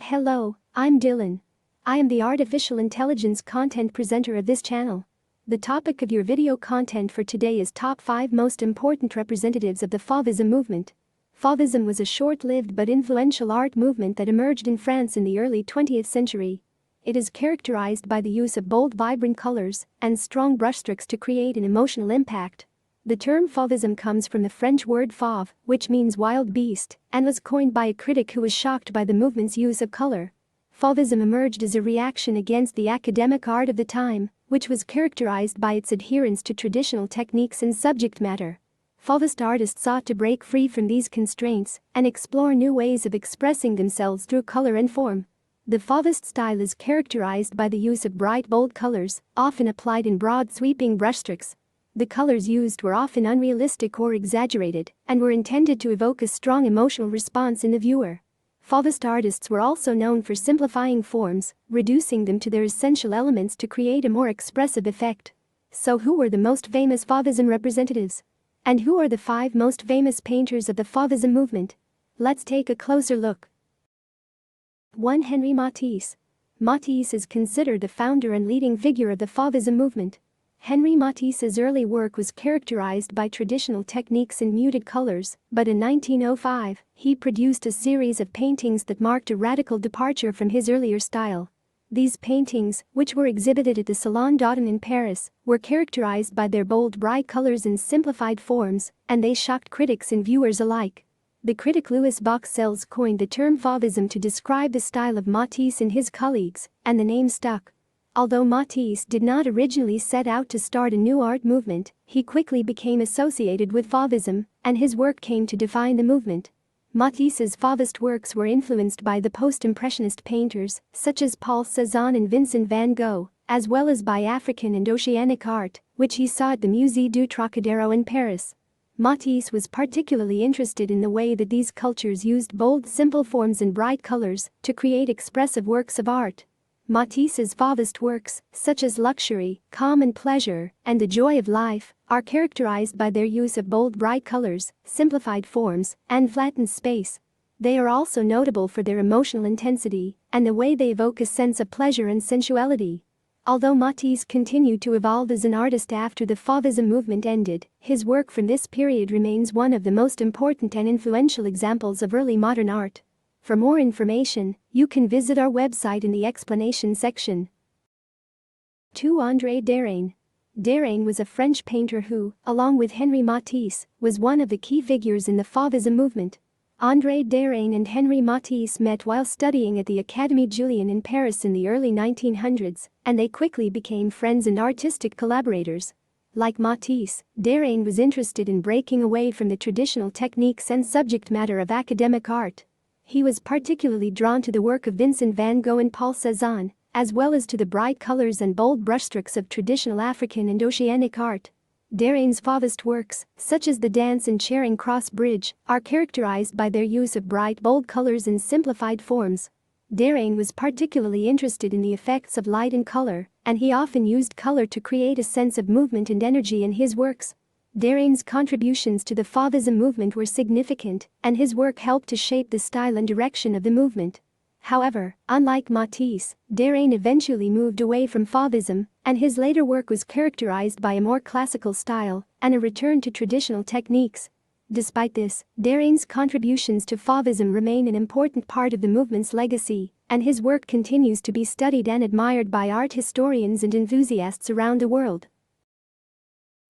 Hello, I'm Dylan. I am the artificial intelligence content presenter of this channel. The topic of your video content for today is top 5 most important representatives of the Fauvism movement. Fauvism was a short-lived but influential art movement that emerged in France in the early 20th century. It is characterized by the use of bold, vibrant colors and strong brushstrokes to create an emotional impact. The term Fauvism comes from the French word fauve, which means wild beast, and was coined by a critic who was shocked by the movement's use of color. Fauvism emerged as a reaction against the academic art of the time, which was characterized by its adherence to traditional techniques and subject matter. Fauvist artists sought to break free from these constraints and explore new ways of expressing themselves through color and form. The Fauvist style is characterized by the use of bright, bold colors, often applied in broad, sweeping brushstrokes. The colors used were often unrealistic or exaggerated and were intended to evoke a strong emotional response in the viewer. Fauvist artists were also known for simplifying forms, reducing them to their essential elements to create a more expressive effect. So who were the most famous Fauvism representatives? And who are the 5 most famous painters of the Fauvism movement? Let's take a closer look. 1. Henri Matisse. Matisse is considered the founder and leading figure of the Fauvism movement. Henri Matisse's early work was characterized by traditional techniques and muted colors, but in 1905, he produced a series of paintings that marked a radical departure from his earlier style. These paintings, which were exhibited at the Salon d'Automne in Paris, were characterized by their bold, bright colors and simplified forms, and they shocked critics and viewers alike. The critic Louis Boxels coined the term Fauvism to describe the style of Matisse and his colleagues, and the name stuck. Although Matisse did not originally set out to start a new art movement, he quickly became associated with Fauvism, and his work came to define the movement. Matisse's Fauvist works were influenced by the post-impressionist painters, such as Paul Cézanne and Vincent van Gogh, as well as by African and oceanic art, which he saw at the Musée du Trocadero in Paris. Matisse was particularly interested in the way that these cultures used bold, simple forms and bright colors to create expressive works of art. Matisse's Fauvist works, such as Luxury, Calm and Pleasure, and The Joy of Life, are characterized by their use of bold, bright colors, simplified forms, and flattened space. They are also notable for their emotional intensity and the way they evoke a sense of pleasure and sensuality. Although Matisse continued to evolve as an artist after the Fauvism movement ended, his work from this period remains one of the most important and influential examples of early modern art. For more information, you can visit our website in the explanation section. 2. André Derain. Derain was a French painter who, along with Henri Matisse, was one of the key figures in the Fauvism movement. André Derain and Henri Matisse met while studying at the Académie Julian in Paris in the early 1900s, and they quickly became friends and artistic collaborators. Like Matisse, Derain was interested in breaking away from the traditional techniques and subject matter of academic art. He was particularly drawn to the work of Vincent van Gogh and Paul Cézanne, as well as to the bright colors and bold brushstrokes of traditional African and oceanic art. Derain's Fauvist works, such as the Dance in Charing Cross Bridge, are characterized by their use of bright, bold colors and simplified forms. Derain was particularly interested in the effects of light and color, and he often used color to create a sense of movement and energy in his works. Derain's contributions to the Fauvism movement were significant, and his work helped to shape the style and direction of the movement. However, unlike Matisse, Derain eventually moved away from Fauvism, and his later work was characterized by a more classical style and a return to traditional techniques. Despite this, Derain's contributions to Fauvism remain an important part of the movement's legacy, and his work continues to be studied and admired by art historians and enthusiasts around the world.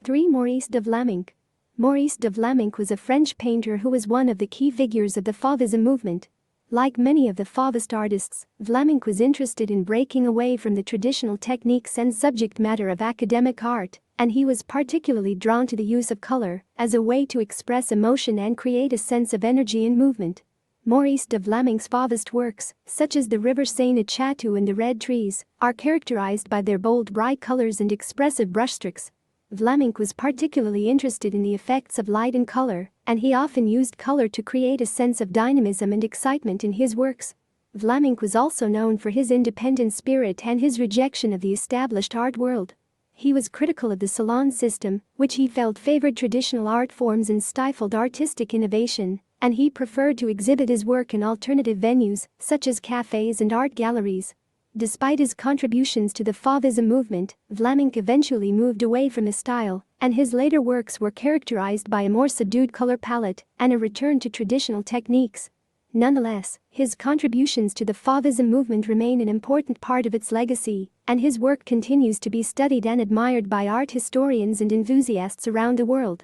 3. Maurice de Vleming. Maurice de Vleming was a French painter who was one of the key figures of the Fauvism movement. Like many of the Fauvist artists, Vleming was interested in breaking away from the traditional techniques and subject matter of academic art, and he was particularly drawn to the use of color as a way to express emotion and create a sense of energy and movement. Maurice de Vleming's Fauvist works, such as the River Seine-et-Chateau and the Red Trees, are characterized by their bold, bright colors and expressive brushstrokes. Vleming was particularly interested in the effects of light and color, and he often used color to create a sense of dynamism and excitement in his works. Vleming was also known for his independent spirit and his rejection of the established art world. He was critical of the salon system, which he felt favored traditional art forms and stifled artistic innovation, and he preferred to exhibit his work in alternative venues, such as cafes and art galleries. Despite his contributions to the Fauvism movement, Vleming eventually moved away from his style, and his later works were characterized by a more subdued color palette and a return to traditional techniques. Nonetheless, his contributions to the Fauvism movement remain an important part of its legacy, and his work continues to be studied and admired by art historians and enthusiasts around the world.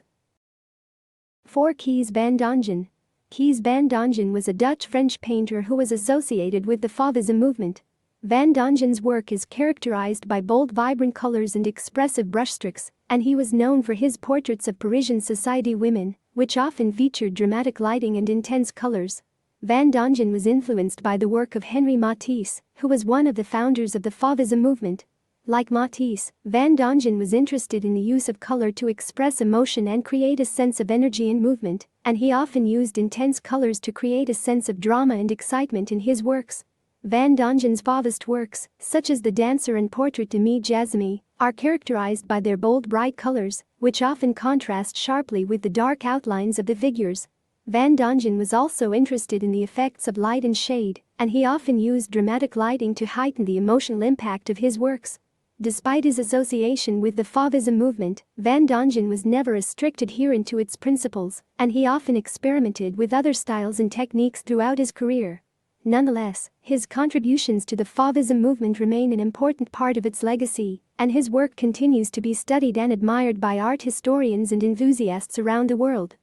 4. Piet van Dongen. Piet van Dongen was a Dutch-French painter who was associated with the Fauvism movement. Van Dongen's work is characterized by bold, vibrant colors and expressive brushstrokes, and he was known for his portraits of Parisian society women, which often featured dramatic lighting and intense colors. Van Dongen was influenced by the work of Henri Matisse, who was one of the founders of the Fauvism movement. Like Matisse, Van Dongen was interested in the use of color to express emotion and create a sense of energy and movement, and he often used intense colors to create a sense of drama and excitement in his works. Van Dongen's Fauvist works, such as The Dancer and Portrait de Mi Jasmine, are characterized by their bold, bright colors, which often contrast sharply with the dark outlines of the figures. Van Dongen was also interested in the effects of light and shade, and he often used dramatic lighting to heighten the emotional impact of his works. Despite his association with the Fauvism movement, Van Dongen was never a strict adherent to its principles, and he often experimented with other styles and techniques throughout his career. Nonetheless, his contributions to the Fauvism movement remain an important part of its legacy, and his work continues to be studied and admired by art historians and enthusiasts around the world.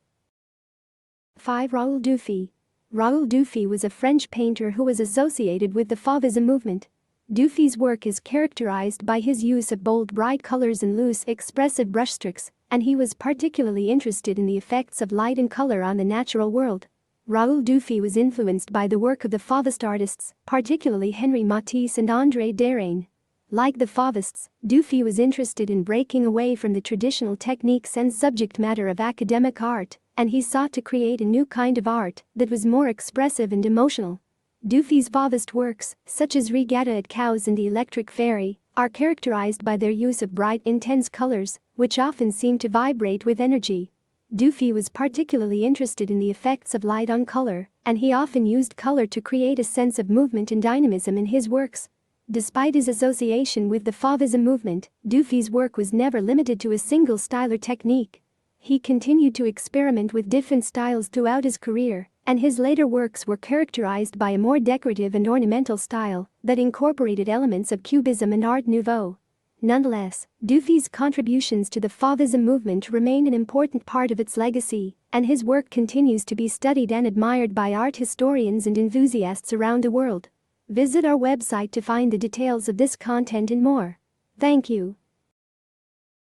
5. Raul Doofy. Raul Doofy was a French painter who was associated with the Fauvism movement. Doofy's work is characterized by his use of bold, bright colors and loose, expressive brushstrokes, and he was particularly interested in the effects of light and color on the natural world. Raul Doofy was influenced by the work of the Fauvist artists, particularly Henri Matisse and André Derain. Like the Fauvists, Doofy was interested in breaking away from the traditional techniques and subject matter of academic art, and he sought to create a new kind of art that was more expressive and emotional. Doofy's Fauvist works, such as Regatta at Cowes and The Electric Fairy, are characterized by their use of bright, intense colors, which often seem to vibrate with energy. Doofy was particularly interested in the effects of light on color, and he often used color to create a sense of movement and dynamism in his works. Despite his association with the Fauvism movement, Doofy's work was never limited to a single style or technique. He continued to experiment with different styles throughout his career, and his later works were characterized by a more decorative and ornamental style that incorporated elements of Cubism and Art Nouveau. Nonetheless, Doofy's contributions to the Fauvism movement remain an important part of its legacy, and his work continues to be studied and admired by art historians and enthusiasts around the world. Visit our website to find the details of this content and more. Thank you.